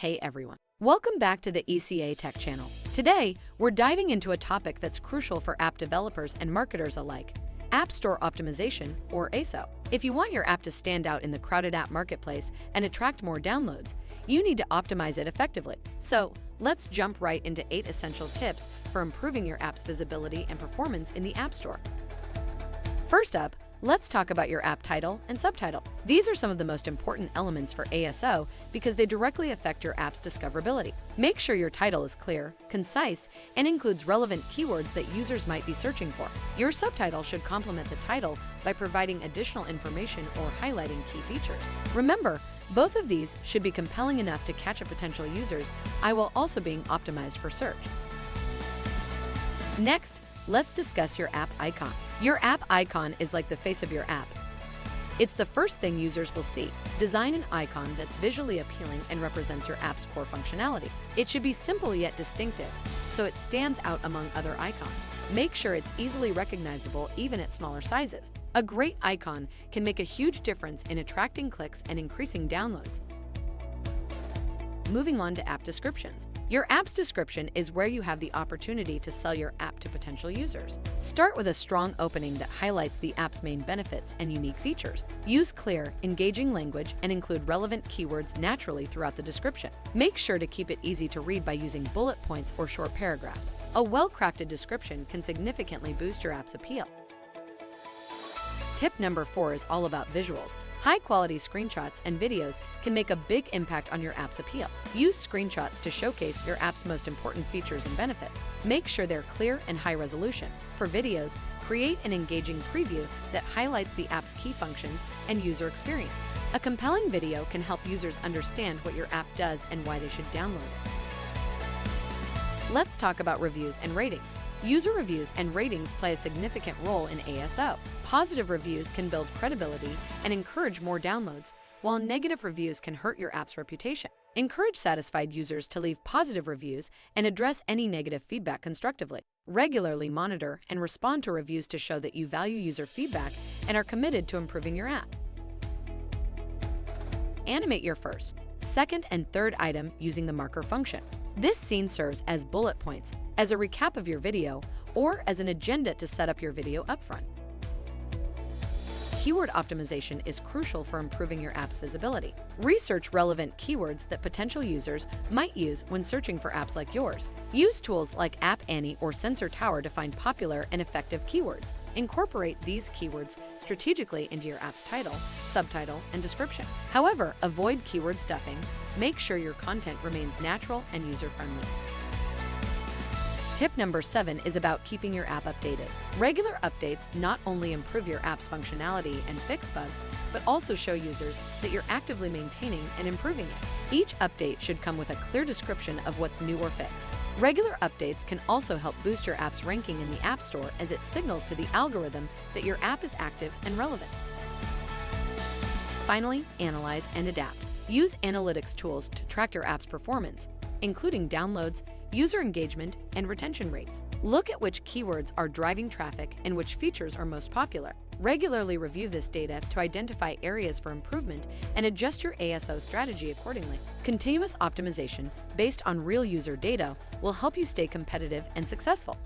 Hey everyone. Welcome back to the ECA Tech channel. Today, we're diving into a topic that's crucial for app developers and marketers alike: App Store Optimization, or ASO. If you want your app to stand out in the crowded app marketplace and attract more downloads, you need to optimize it effectively. So, let's jump right into 8 essential tips for improving your app's visibility and performance in the App Store. First up, let's talk about your app title and subtitle. These are some of the most important elements for ASO because they directly affect your app's discoverability. Make sure your title is clear, concise, and includes relevant keywords that users might be searching for. Your subtitle should complement the title by providing additional information or highlighting key features. Remember, both of these should be compelling enough to catch potential users, while also being optimized for search. Next, let's discuss your app icon. Your app icon is like the face of your app. It's the first thing users will see. Design an icon that's visually appealing and represents your app's core functionality. It should be simple yet distinctive, so it stands out among other icons. Make sure it's easily recognizable even at smaller sizes. A great icon can make a huge difference in attracting clicks and increasing downloads. Moving on to app descriptions. Your app's description is where you have the opportunity to sell your app to potential users. Start with a strong opening that highlights the app's main benefits and unique features. Use clear, engaging language and include relevant keywords naturally throughout the description. Make sure to keep it easy to read by using bullet points or short paragraphs. A well-crafted description can significantly boost your app's appeal. Tip number 4 is all about visuals. High-quality screenshots and videos can make a big impact on your app's appeal. Use screenshots to showcase your app's most important features and benefits. Make sure they're clear and high resolution. For videos, create an engaging preview that highlights the app's key functions and user experience. A compelling video can help users understand what your app does and why they should download it. Let's talk about reviews and ratings. User reviews and ratings play a significant role in ASO. Positive reviews can build credibility and encourage more downloads, while negative reviews can hurt your app's reputation. Encourage satisfied users to leave positive reviews and address any negative feedback constructively. Regularly monitor and respond to reviews to show that you value user feedback and are committed to improving your app. Animate your first, second, and third item using the marker function. This scene serves as bullet points, as a recap of your video, or as an agenda to set up your video upfront. Keyword optimization is crucial for improving your app's visibility. Research relevant keywords that potential users might use when searching for apps like yours. Use tools like App Annie or Sensor Tower to find popular and effective keywords. Incorporate these keywords strategically into your app's title, subtitle, and description. However, avoid keyword stuffing. Make sure your content remains natural and user-friendly. Tip number 7 is about keeping your app updated. Regular updates not only improve your app's functionality and fix bugs, but also show users that you're actively maintaining and improving it. Each update should come with a clear description of what's new or fixed. Regular updates can also help boost your app's ranking in the App Store, as it signals to the algorithm that your app is active and relevant. Finally, analyze and adapt. Use analytics tools to track your app's performance, including downloads, user engagement, and retention rates. Look at which keywords are driving traffic and which features are most popular. Regularly review this data to identify areas for improvement and adjust your ASO strategy accordingly. Continuous optimization based on real user data will help you stay competitive and successful.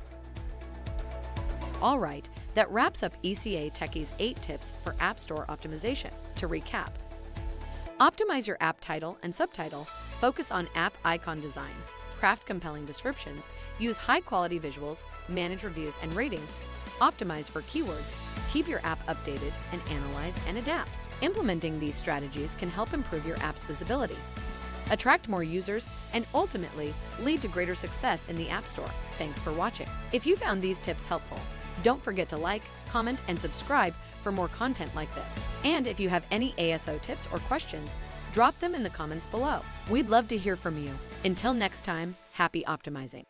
All right, that wraps up ECA Techie's 8 tips for App Store optimization. To recap: optimize your app title and subtitle, focus on app icon design, craft compelling descriptions, use high-quality visuals, manage reviews and ratings, optimize for keywords, keep your app updated, and analyze and adapt. Implementing these strategies can help improve your app's visibility, attract more users, and ultimately lead to greater success in the App Store. Thanks for watching. If you found these tips helpful, don't forget to like, comment, and subscribe for more content like this. And if you have any ASO tips or questions, drop them in the comments below. We'd love to hear from you. Until next time, happy optimizing.